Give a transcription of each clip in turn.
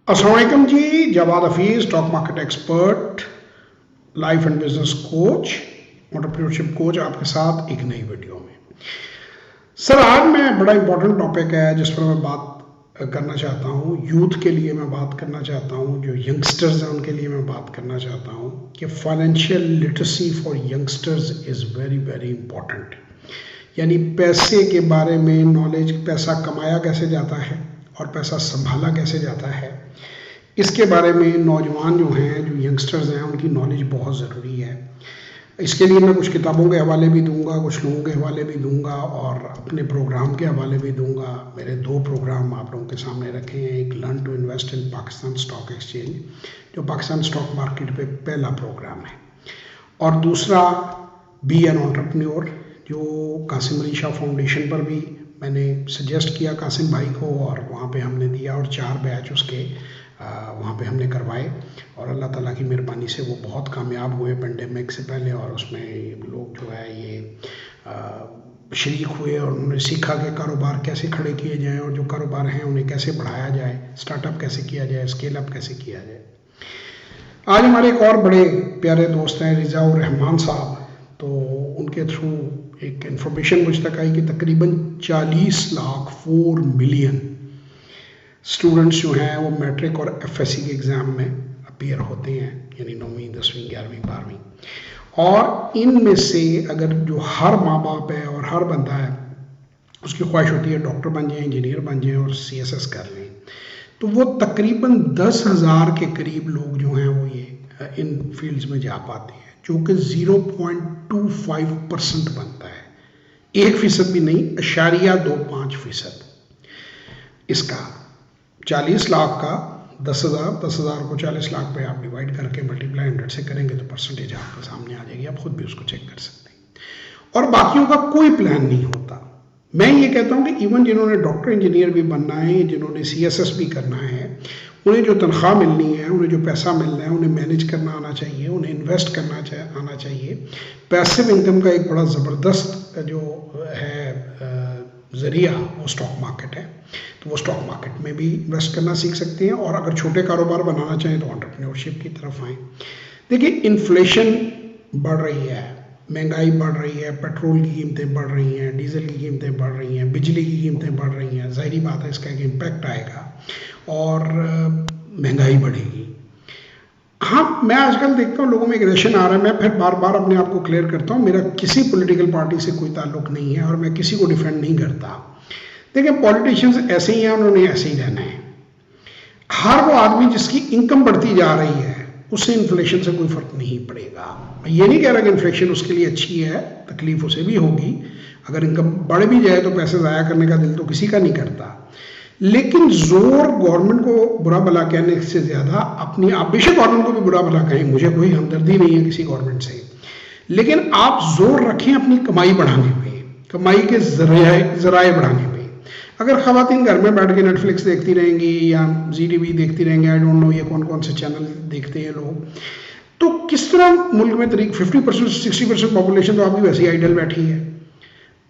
अस्सलाम वालेकुम जी। Jawad Hafeez, stock market expert, life and business coach, entrepreneurship coach आपके साथ एक नई वीडियो में। सर आज मैं बड़ा इंपॉर्टेंट टॉपिक है जिस पर मैं बात करना चाहता हूँ। यूथ के लिए मैं बात करना चाहता हूँ, जो यंगस्टर्स हैं उनके लिए मैं बात करना चाहता हूँ कि financial literacy for youngsters is very very important. यानी पैसे के बारे में नॉलेज, पैसा कमाया कैसे जाता है और पैसा संभाला कैसे जाता है, इसके बारे में नौजवान जो हैं, जो यंगस्टर्स हैं, उनकी नॉलेज बहुत ज़रूरी है। इसके लिए मैं कुछ किताबों के हवाले भी दूंगा, कुछ लोगों के हवाले भी दूंगा और अपने प्रोग्राम के हवाले भी दूंगा। मेरे 2 प्रोग्राम आप लोगों के सामने रखे हैं। एक learn to invest in Pakistan stock exchange, जो पाकिस्तान स्टॉक मार्केट पे पहला प्रोग्राम है, और दूसरा बी एन एंटरप्रेन्योर, जो कासिम अली शाह फाउंडेशन पर भी मैंने सजेस्ट किया कासिम भाई को, और वहाँ पे हमने दिया और 4 बैच उसके वहाँ पे हमने करवाए, और अल्लाह ताला की मेहरबानी से वो बहुत कामयाब हुए पेंडेमिक से पहले। और उसमें लोग जो है ये शरीक हुए और उन्होंने सीखा कि कारोबार कैसे खड़े किए जाएं और जो कारोबार हैं उन्हें कैसे बढ़ाया जाए, स्टार्टअप कैसे किया जाए, स्केल अप कैसे किया जाए। आज हमारे एक और बड़े प्यारे दोस्त हैं रिज़ाउर रहमान साहब, तो उनके थ्रू एक इन्फॉर्मेशन मुझ तक आई कि तकरीबन 40 लाख 4 मिलियन स्टूडेंट्स जो हैं वो मैट्रिक और एफएससी के एग्ज़ाम में अपीयर होते हैं, यानी 9वीं 10वीं 11वीं 12वीं। और इनमें से अगर जो हर माँ बाप है और हर बंदा है उसकी ख्वाहिश होती है डॉक्टर बन जाए, इंजीनियर बन जाए और सीएसएस कर लें, तो वो तकरीबन 10,000 के करीब लोग जो हैं वो ये इन फील्ड्स में जा पाते हैं, जो कि 0.25% बनता है। 1% भी नहीं, 0.25%। इसका 40 लाख का 10,000 को 40 लाख पे आप डिवाइड करके मल्टीप्लाई 100 से करेंगे तो परसेंटेज आपके सामने आ जाएगी। आप खुद भी उसको चेक कर सकते हैं। और बाकियों का कोई प्लान नहीं होता। मैं ये कहता हूँ कि इवन जिन्होंने डॉक्टर इंजीनियर भी बनना है, जिन्होंने सीएसएस भी करना है, उन्हें जो तनख्वाह मिलनी है, उन्हें जो पैसा मिलना है, उन्हें मैनेज करना आना चाहिए, उन्हें इन्वेस्ट करना आना चाहिए। पैसिव इनकम का एक बड़ा ज़बरदस्त जो है ज़रिया वो स्टॉक मार्केट है, तो वो स्टॉक मार्केट में भी इन्वेस्ट करना सीख सकते हैं। और अगर छोटे कारोबार बनाना चाहें तो एंटरप्रेन्योरशिप की तरफ आएँ। देखिए, इन्फ्लेशन बढ़ रही है, महंगाई बढ़ रही है, पेट्रोल की कीमतें बढ़ रही हैं, डीजल की कीमतें बढ़ रही हैं, बिजली की कीमतें बढ़ रही हैं। ज़ाहिरी बात है इसका एक इम्पैक्ट आएगा और महंगाई बढ़ेगी। हाँ, मैं आजकल देखता हूँ लोगों में एग्रेशन आ रहा है। मैं फिर बार बार अपने आप को क्लियर करता हूँ, मेरा किसी पॉलिटिकल पार्टी से कोई ताल्लुक नहीं है और मैं किसी को डिफेंड नहीं करता। देखिए, पॉलिटिशियंस ऐसे ही हैं, उन्होंने ऐसे ही रहना है। हर वो आदमी जिसकी इनकम बढ़ती जा रही है उससे इन्फ्लेशन से कोई फर्क नहीं पड़ेगा। मैं ये नहीं कह रहा कि इन्फ्लेशन उसके लिए अच्छी है, तकलीफ उसे भी होगी। अगर इनकम बढ़ भी जाए तो पैसे ज़ाया करने का दिल तो किसी का नहीं करता। लेकिन जोर गवर्नमेंट को बुरा भला कहने से ज़्यादा अपनी, आप बेशक गवर्नमेंट को भी बुरा भला कहें, मुझे कोई हमदर्दी नहीं है किसी गवर्नमेंट से, लेकिन आप जोर रखें अपनी कमाई बढ़ाने पे, कमाई के ज़राए बढ़ाने पे। अगर ख़वातीन घर में बैठ के नेटफ्लिक्स देखती रहेंगी या ZTV देखती रहेंगी, आई डोंट नो ये कौन कौन से चैनल देखते हैं लोग, तो किस तरह मुल्क में 50% 60% पॉपुलेशन तो आपकी वैसे ही आइडल बैठी है।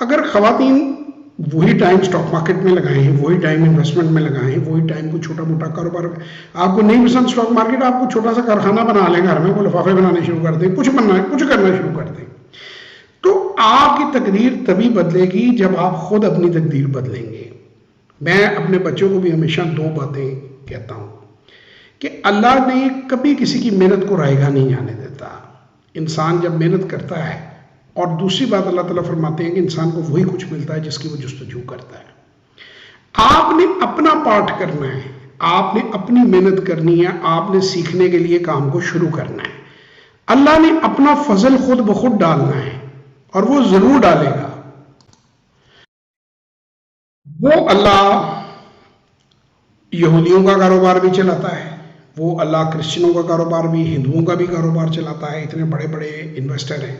अगर ख़वातीन वही टाइम स्टॉक मार्केट में लगाएं, वही टाइम इन्वेस्टमेंट में लगाएं, वही टाइम को छोटा मोटा कारोबार, आपको नहीं पसंद स्टॉक मार्केट, आपको छोटा सा कारखाना बना लें घर में, वो लिफाफे बनाने शुरू कर दें, कुछ करना शुरू कर दें, तो आपकी तकदीर तभी बदलेगी जब आप खुद अपनी तकदीर बदलेंगे। मैं अपने बच्चों को भी हमेशा 2 बातें कहता हूँ कि अल्लाह ने कभी किसी की मेहनत को रायगा नहीं जाने देता। इंसान जब मेहनत करता है, और दूसरी बात अल्लाह ताला फरमाते हैं कि इंसान को वही कुछ मिलता है जिसकी वो जुस्तजू करता है। आपने अपना पार्ट करना है, आपने अपनी मेहनत करनी है, आपने सीखने के लिए काम को शुरू करना है। अल्लाह ने अपना फजल खुद ब खुद डालना है और वो जरूर डालेगा। वो अल्लाह यहूदियों का कारोबार भी चलाता है, वो अल्लाह क्रिश्चियनों का कारोबार भी, हिंदुओं का भी कारोबार चलाता है। इतने बड़े बड़े इन्वेस्टर हैं,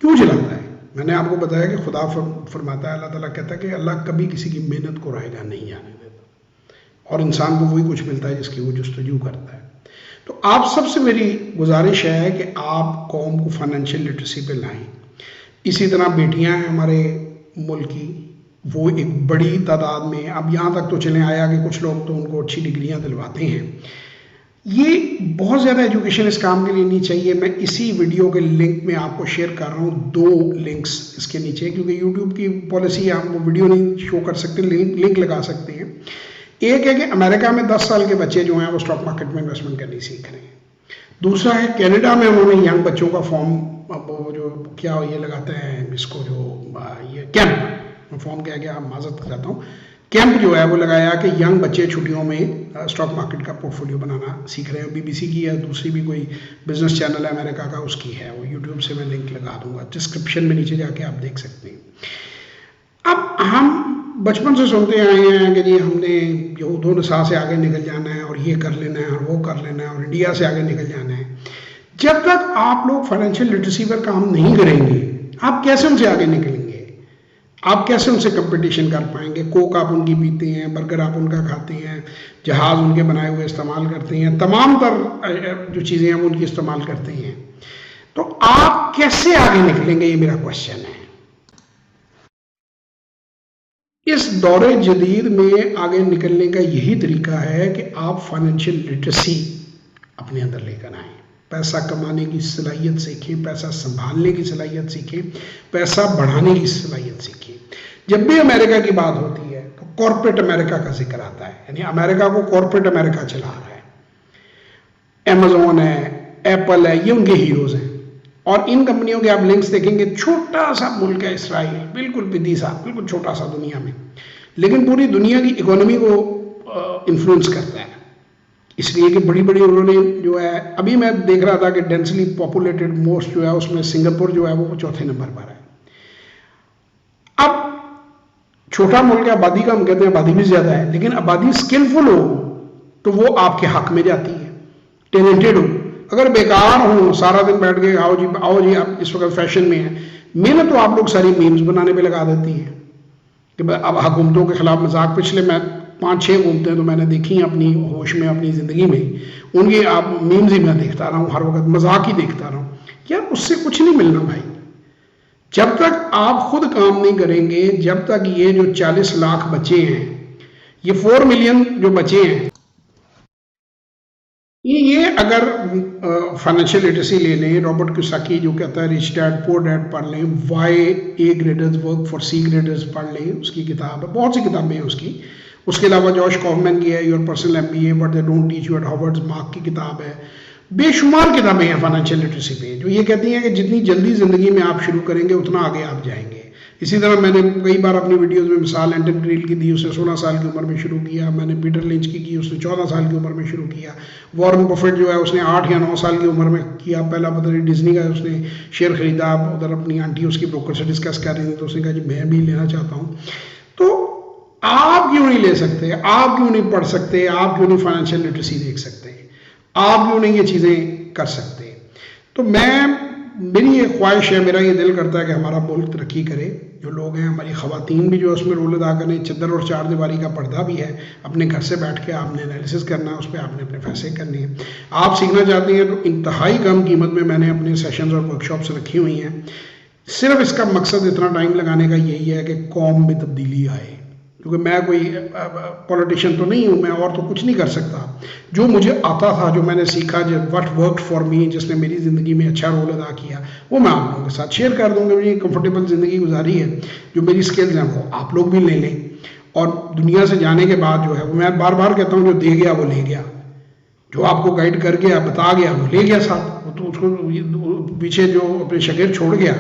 क्यों चलाता है? मैंने आपको बताया कि खुदा फरमाता है, अल्लाह ताला कहता है कि अल्लाह कभी किसी की मेहनत को रायगा नहीं आने देता और इंसान को वही कुछ मिलता है जिसकी वो जुस्तजू करता है। तो आप सबसे मेरी गुजारिश है कि आप कौम को फाइनेंशियल लिटरेसी पे लाएं। इसी तरह बेटियां हैं हमारे मुल्क की, वो एक बड़ी तादाद में, अब यहाँ तक तो चले आया कि कुछ लोग तो उनको अच्छी डिग्रियां दिलवाते हैं। ये बहुत ज़्यादा एजुकेशन इस काम के लिए नहीं चाहिए। मैं इसी वीडियो के लिंक में आपको शेयर कर रहा हूँ 2 लिंक्स इसके नीचे, क्योंकि यूट्यूब की पॉलिसी हम वो वीडियो नहीं शो कर सकते, लिंक लगा सकते हैं। एक है कि अमेरिका में 10 साल के बच्चे जो हैं वो स्टॉक मार्केट में इन्वेस्टमेंट करनी सीख रहे हैं। दूसरा है कनाडा में उन्होंने यंग बच्चों का फॉर्म, वो जो क्या ये लगाते हैं इसको, जो ये कैंप, फॉर्म क्या गया, माजरत करता हूँ, कैंप जो है वो लगाया कि यंग बच्चे छुट्टियों में स्टॉक मार्केट का पोर्टफोलियो बनाना सीख रहे हैं। बीबीसी की है, दूसरी भी कोई बिजनेस चैनल है अमेरिका का, उसकी है, वो यूट्यूब से मैं लिंक लगा दूंगा डिस्क्रिप्शन में, नीचे जाके आप देख सकते हैं। अब हम बचपन से सुनते आए हैं कि जी हमने जो 2 साल से आगे निकल जाना है और ये कर लेना है और वो कर लेना है और इंडिया से आगे निकल जाना है। जब तक आप लोग फाइनेंशियल लिटरेसी पर काम नहीं करेंगे, आप कैसे उनसे आगे निकलेंगे? आप कैसे उनसे कंपटीशन कर पाएंगे? कोक आप उनकी पीते हैं, बर्गर आप उनका खाते हैं, जहाज उनके बनाए हुए इस्तेमाल करते हैं, तमाम तर जो चीज़ें हैं वो उनकी इस्तेमाल करते हैं, तो आप कैसे आगे निकलेंगे? ये मेरा क्वेश्चन है। इस दौरे जदीद में आगे निकलने का यही तरीका है कि आप फाइनेंशियल लिटरेसी अपने अंदर लेकर आएँ। पैसा कमाने की सलाहियत सीखें, पैसा संभालने की सलाहियत सीखें, पैसा बढ़ाने की सलाहियत सीखें। जब भी अमेरिका की बात होती है तो कॉर्पोरेट अमेरिका का जिक्र आता है, यानी अमेरिका को कॉर्पोरेट अमेरिका चला रहा है। अमेजोन है, एप्पल है, ये उनके हीरोज हैं। और इन कंपनियों के आप लिंक्स देखेंगे, छोटा सा मुल्क है इसराइल, बिल्कुल पिद्दी सा, बिल्कुल छोटा सा दुनिया में, लेकिन पूरी दुनिया की इकोनॉमी को इन्फ्लुएंस करता है। इसलिए कि बड़ी बड़ी उन्होंने जो है, अभी मैं देख रहा था कि डेंसली पॉपुलेटेड मोस्ट जो है उसमें सिंगापुर जो है वो 4थे नंबर पर है। अब छोटा मुल्क है, आबादी का हम कहते हैं, आबादी भी ज्यादा है, लेकिन आबादी स्किलफुल हो तो वो आपके हक में जाती है, टैलेंटेड हो। अगर बेकार हो, सारा दिन बैठ के आओ जी आप इस वक्त फैशन में है, मेहनत तो आप लोग सारी मीम्स बनाने पे लगा देती है कि अब हुकूमतों के खिलाफ मजाक। पिछले मैं 5-6 घूमते तो मैंने देखी अपनी होश में, अपनी ज़िंदगी में, उनकी आप मीम्स ही मैं देखता रहा हूँ, हर वक्त मजाक ही देखता रहा हूँ। यार उससे कुछ नहीं मिलना भाई। जब तक आप खुद काम नहीं करेंगे, जब तक ये जो 40 लाख बच्चे हैं, ये 4 मिलियन जो बच्चे हैं, ये अगर फाइनेंशियल लिटरेसी ले लें, रॉबर्ट कियोसाकी जो कहता है रिच डैड पुअर डैड पढ़ लें, why A graders work for C graders पढ़ लें, उसकी किताब है, बहुत सी किताबें हैं उसकी। उसके अलावा जॉश कॉफमैन की है your personal MBA but they don't teach you eight Harvard mark की किताब है। बेशुमार किताबें हैं फाइनेंशियल लिटरेसी पे, जो ये कहती हैं कि जितनी जल्दी ज़िंदगी में आप शुरू करेंगे उतना आगे आप जाएंगे। इसी तरह मैंने कई बार अपनी वीडियोस में मिसाल एंटन ग्रील की दी, उसने 16 साल की उम्र में शुरू किया। मैंने पीटर लिंच की उसने 14 साल की उम्र में शुरू किया। वॉरेन बफेट जो है उसने 8 या 9 साल की उम्र में किया। पहला पता नहीं डिज्नी का उसने शेयर खरीदा, उधर अपनी आंटी उसकी ब्रोकर से डिस्कस कर रही थी तो उसने कहा जी मैं भी लेना चाहता हूँ। तो आप क्यों नहीं ले सकते? आप क्यों नहीं पढ़ सकते? आप क्यों नहीं फाइनेंशियल लिटरेसी देख सकते? आप क्यों नहीं ये चीज़ें कर सकते? तो मेरी ये ख्वाहिश है, मेरा ये दिल करता है कि हमारा मुल्क तरक्की करे। जो लोग हैं, हमारी ख़वातीन भी जो है उसमें रोल अदा करें। चद्दर और 4 दीवारी का पर्दा भी है, अपने घर से बैठ के आपने एनालिसिस करना है, उस पर आपने अपने फैसले करने हैं। आप सीखना चाहते हैं तो इंतहाई कम कीमत में मैंने अपने सेशंस और वर्कशॉप्स रखी हुई हैं। सिर्फ इसका मकसद इतना टाइम लगाने का यही है कि कौम में तब्दीली आए, क्योंकि मैं कोई पॉलिटिशियन तो नहीं हूँ, मैं और तो कुछ नहीं कर सकता। जो मुझे आता था, जो मैंने सीखा, जो व्हाट वर्कड फॉर मी, जिसने मेरी ज़िंदगी में अच्छा रोल अदा किया, वो मैं आप लोगों के साथ शेयर कर दूँगा। मेरी कंफर्टेबल ज़िंदगी गुजारी है, जो मेरी स्किल्स हैं वो आप लोग भी ले लें। और दुनिया से जाने के बाद जो है वो मैं बार बार कहता हूँ, जो दे गया वो ले गया, जो आपको गाइड कर गया, बता गया, वो ले गया साथ। वो तो उसको पीछे जो अपने शकीर छोड़ गया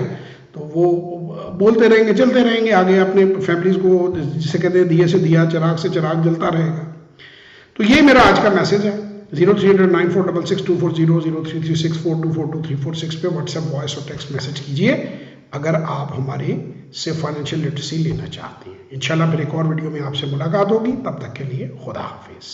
तो वो बोलते रहेंगे, चलते रहेंगे आगे अपने फैमिलीज को, जिसे कहते हैं दिए से दिया, चिराग से चिराग जलता रहेगा। तो ये मेरा आज का मैसेज है। 030094662440 033642422346 पे व्हाट्सएप वॉइस और टेक्स्ट मैसेज कीजिए अगर आप हमारे से फाइनेंशियल लिटरेसी लेना चाहते हैं। इंशाल्लाह फिर एक और वीडियो में आपसे मुलाकात होगी, तब तक के लिए खुदा हाफिज।